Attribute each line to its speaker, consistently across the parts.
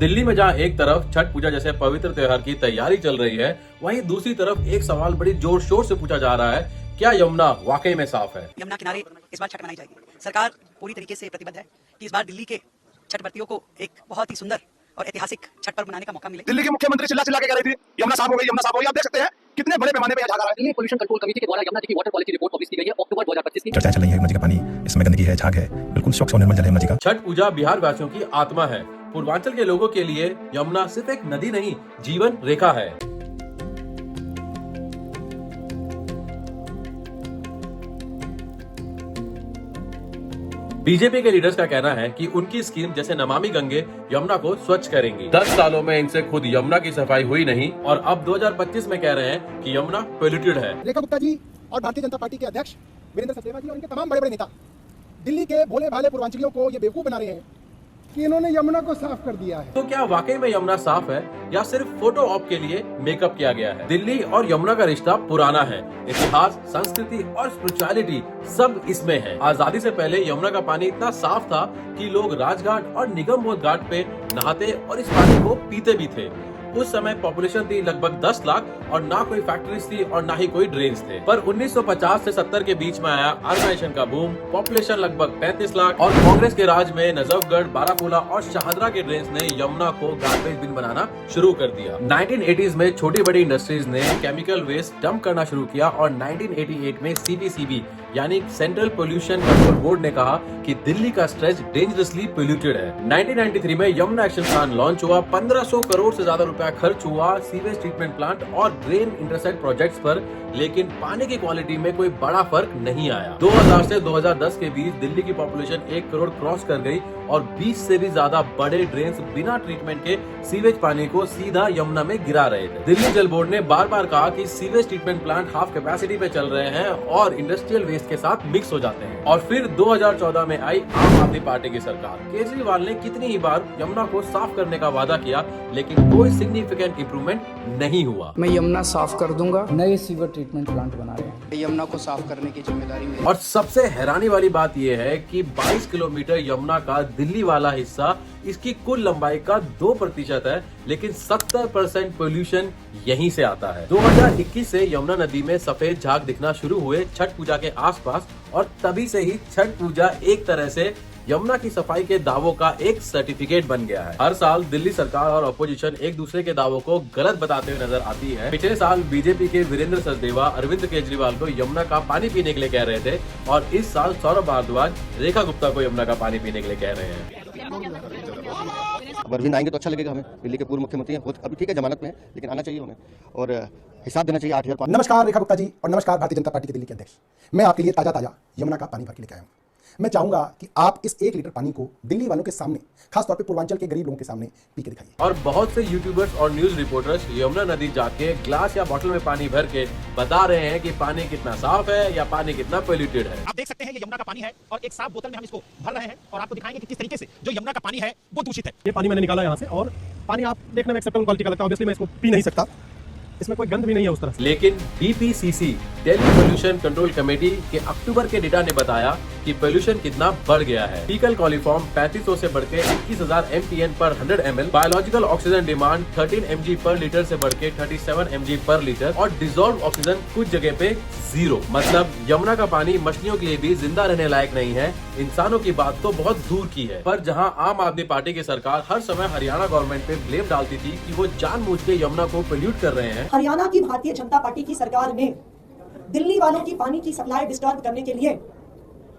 Speaker 1: दिल्ली में जहां एक तरफ छठ पूजा जैसे पवित्र त्योहार की तैयारी चल रही है, वहीं दूसरी तरफ एक सवाल बड़ी जोर शोर से पूछा जा रहा है, क्या यमुना वाकई में साफ है?
Speaker 2: यमुना किनारे इस बार छठ मनाई जाएगी। सरकार पूरी तरीके से प्रतिबद्ध है कि इस बार दिल्ली के छठ व्रतियों को एक बहुत ही सुंदर और ऐतिहासिक छठ पर्व मनाने का मौका मिले।
Speaker 3: दिल्ली के मुख्यमंत्री चिल्ला चिल्ला के कह रही थी यमुना साफ हो गई, यमुना साफ हो गई। आप देख सकते हैं कितने बड़े पैमाने पे जा रहा है।
Speaker 4: दिल्ली पोल्यूशन कंट्रोल कमेटी के द्वारा यमुना जी की वाटर क्वालिटी रिपोर्ट पब्लिश की गई है अक्टूबर 2025 की।
Speaker 5: चर्चा चल रही है, यमुना जी का पानी इसमें गंदगी है, झाग है, बिल्कुल स्वच्छ और निर्मल जल है यमुना जी का।
Speaker 1: छठ पूजा बिहार वासियों की आत्मा है। पूर्वांचल के लोगों के लिए यमुना सिर्फ एक नदी नहीं, जीवन रेखा है। बीजेपी के लीडर्स का कहना है कि उनकी स्कीम जैसे नमामि गंगे यमुना को स्वच्छ करेंगी। 10 सालों में इनसे खुद यमुना की सफाई हुई नहीं और अब 2025 में कह रहे हैं कि यमुना पोल्यूटेड है।
Speaker 6: रेखा गुप्ता जी और भारतीय जनता पार्टी के अध्यक्ष वीरेंद्र सचदेवा जी और इनके तमाम बड़े बड़े नेता दिल्ली के भोले भाले पूर्वांचलियों को ये बेवकूफ बना रहे हैं कि इन्होंने यमुना को साफ कर दिया है।
Speaker 1: तो क्या वाकई में यमुना साफ है या सिर्फ फोटो ऑप के लिए मेकअप किया गया है? दिल्ली और यमुना का रिश्ता पुराना है। इतिहास, संस्कृति और स्पिरिचुअलिटी सब इसमें है। आजादी से पहले यमुना का पानी इतना साफ था कि लोग राजघाट और निगम बोध घाट पे नहाते और इस पानी को पीते भी थे। उस समय पॉपुलेशन थी लगभग 10 लाख और ना कोई फैक्ट्रीज थी और ना ही कोई ड्रेन्स थे। पर 1950 से 70 के बीच में आया अर्बनाइजेशन का बूम, पॉपुलेशन लगभग 35 लाख और कांग्रेस के राज में नजफगढ़, बारामूला और शाहदरा के ड्रेन्स ने यमुना को गार्बेज बिन बनाना शुरू कर दिया। 1980s में छोटी बड़ी इंडस्ट्रीज ने केमिकल वेस्ट डंप करना शुरू किया और 1988 में CPCB यानी सेंट्रल पोल्यूशन कंट्रोल बोर्ड ने कहा कि दिल्ली का स्ट्रेच डेंजरसली पोल्यूटेड है। 1993 में यमुना एक्शन प्लान लॉन्च हुआ। 1500 करोड़ से ज्यादा रुपया खर्च हुआ सीवेज ट्रीटमेंट प्लांट और ड्रेन इंटरसेक्ट प्रोजेक्ट्स पर, लेकिन पानी की क्वालिटी में कोई बड़ा फर्क नहीं आया। 2000 से 2010 के बीच दिल्ली की पॉपुलेशन 1 करोड़ क्रॉस कर गई और 20 से भी ज्यादा बड़े ड्रेन्स बिना ट्रीटमेंट के सीवेज पानी को सीधा यमुना में गिरा रहे थे। दिल्ली जल बोर्ड ने बार बार कहा कि sewage treatment plant half capacity पे चल रहे हैं और इंडस्ट्रियल वेस्ट के साथ मिक्स हो जाते हैं। और फिर 2014 में आई आम आदमी पार्टी की सरकार। केजरीवाल ने कितनी ही बार यमुना को साफ करने का वादा किया, लेकिन कोई सिग्निफिकेंट इंप्रूवमेंट नहीं हुआ।
Speaker 7: मैं यमुना साफ कर दूंगा। नए सीवर ट्रीटमेंट प्लांट बना रहे हैं।
Speaker 4: यमुना को साफ करने की जिम्मेदारी मेरी।
Speaker 1: और सबसे हैरानी वाली बात यह है कि 22 किलोमीटर यमुना का दिल्ली वाला हिस्सा इसकी कुल लंबाई का 2% है, लेकिन 70% पोल्यूशन यहीं से आता है। 2021 से यमुना नदी में सफेद झाग दिखना शुरू हुए छठ पूजा के आसपास और तभी से ही छठ पूजा एक तरह से यमुना की सफाई के दावों का एक सर्टिफिकेट बन गया है। हर साल दिल्ली सरकार और अपोजिशन एक दूसरे के दावों को गलत बताते हुए नजर आती है। पिछले साल बीजेपी के वीरेंद्र सचदेवा अरविंद केजरीवाल को यमुना का पानी पीने के लिए कह रहे थे और इस साल सौरभ भारद्वाज रेखा गुप्ता को यमुना का पानी पीने के लिए कह रहे हैं।
Speaker 8: अरविंद आएंगे तो अच्छा लगेगा हमें। दिल्ली के पूर्व मुख्यमंत्री हैं, अभी ठीक है जमानत में है, लेकिन आना चाहिए उन्हें और हिसाब देना चाहिए 8,000।
Speaker 6: नमस्कार रेखा गुप्ता जी और नमस्कार भारतीय जनता पार्टी के दिल्ली के अध्यक्ष। मैं आपके लिए ताजा यमुना का पानी भर के लेके आया हूँ। मैं चाहूंगा कि आप इस 1 लीटर पानी को दिल्ली वालों के सामने, खासतौर पे पूर्वांचल के गरीब लोगों के सामने पी के दिखाइए।
Speaker 1: और बहुत से यूट्यूबर्स और न्यूज रिपोर्टर्स यमुना नदी जाके ग्लास या बोतल में पानी भर के बता रहे हैं कि पानी कितना साफ है या पानी कितना पोल्यूटेड है।
Speaker 3: आप देख सकते हैं ये यमुना का पानी है और एक साफ बोतल में हम इसको भर रहे हैं और आपको दिखाएंगे कि किस तरीके से जो यमुना का पानी है वो दूषित है। ये पानी मैंने निकाला यहाँ से और पानी आप देखने में एक्सेप्टेबल क्वालिटी का लगता है। ऑब्वियसली मैं इसको पी नहीं सकता, इसमें कोई गंध भी नहीं है उस तरह से।
Speaker 1: लेकिन DPCC Delhi pollution control committee के अक्टूबर के डेटा ने बताया कि पोल्यूशन कितना बढ़ गया है। फीकल कॉलीफॉर्म 3500 से बढ़ के 21,000 MPN पर 100 ml, biological oxygen demand 13 mg पर लीटर से बढ़ के 37 mg पर लीटर और डिजोल्व ऑक्सीजन कुछ जगह पे 0। मतलब यमुना का पानी मछलियों के लिए भी जिंदा रहने लायक नहीं है। इंसानों की बात तो बहुत दूर की है। पर जहां आम आदमी पार्टी की सरकार हर समय हरियाणा गवर्नमेंट पे ब्लेम डालती थी कि वो जानबूझ के यमुना को पोल्यूट कर रहे हैं,
Speaker 2: हरियाणा की भारतीय जनता पार्टी की सरकार ने दिल्ली वालों की पानी की सप्लाई डिस्टर्ब करने के लिए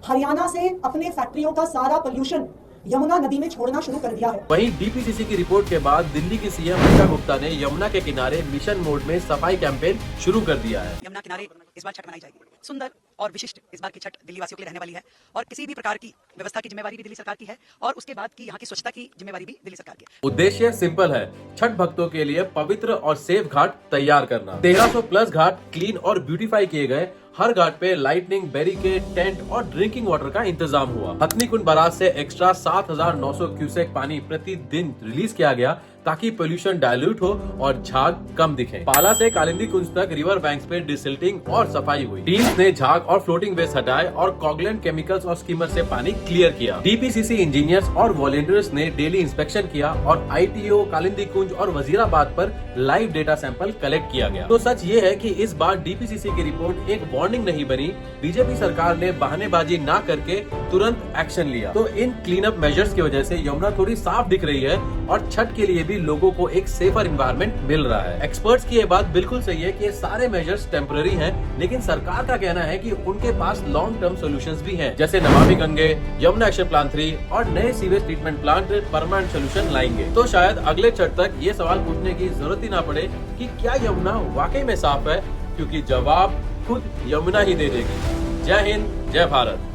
Speaker 2: हरियाणा से अपने फैक्ट्रियों का सारा पोल्यूशन यमुना नदी में छोड़ना शुरू कर दिया है।
Speaker 1: वहीं DPCC की रिपोर्ट के बाद दिल्ली की CM रेखा गुप्ता ने यमुना के किनारे मिशन मोड में सफाई कैंपेन शुरू कर दिया है।
Speaker 2: यमुना किनारे इस बार छठ मनाई जाएगी। सुंदर और विशिष्ट इस बार की छठ दिल्ली वासियों के लिए रहने वाली है और किसी भी प्रकार की व्यवस्था की जिम्मेवारी भी दिल्ली सरकार की है और उसके बाद की यहाँ की स्वच्छता की जिम्मेवारी भी दिल्ली सरकार की है।
Speaker 1: उद्देश्य सिंपल है, छठ भक्तों के लिए पवित्र और सेफ घाट तैयार करना। 1300 प्लस घाट क्लीन और ब्यूटीफाई किए गए हर घाट पे लाइटनिंग, बैरिकेड, टेंट और ड्रिंकिंग वाटर का इंतजाम हुआ। हथनी कुंड बराज से एक्स्ट्रा 7,900 क्यूसेक पानी प्रतिदिन रिलीज किया गया ताकि पोल्यूशन डायल्यूट हो और झाग कम दिखे। पाला से कालिंदी कुंज तक रिवर बैंक्स पे डिसिल्टिंग और सफाई हुई। टीम्स ने झाग और फ्लोटिंग वेस्ट हटाए और कॉगलेंट केमिकल्स और स्कीमर से पानी क्लियर किया। डीपीसीसी इंजीनियर्स और वॉलंटियर्स ने डेली इंस्पेक्शन किया और आईटीओ, कालिंदी कुंज और वजीराबाद पर लाइव डेटा सैंपल कलेक्ट किया गया। तो सच ये है कि इस बार डीपीसीसी की रिपोर्ट एक वार्निंग नहीं बनी। बीजेपी सरकार ने बहानेबाजी ना करके तुरंत एक्शन लिया। तो इन क्लीन अप मेजर्स की वजह से यमुना थोड़ी साफ दिख रही है और छठ के लिए भी लोगों को एक सेफर एनवायरनमेंट मिल रहा है। एक्सपर्ट्स की ये बात बिल्कुल सही है कि ये सारे मेजर्स टेम्पररी हैं, लेकिन सरकार का कहना है कि उनके पास लॉन्ग टर्म सॉल्यूशंस भी हैं, जैसे नमामि गंगे, यमुना एक्शन प्लान 3 और नए sewage treatment plant permanent solution लाएंगे। तो शायद अगले छठ तक ये सवाल पूछने की जरूरत ही ना पड़े कि क्या यमुना वाकई में साफ है, क्योंकि जवाब खुद यमुना ही दे देगी। जय हिंद, जय भारत।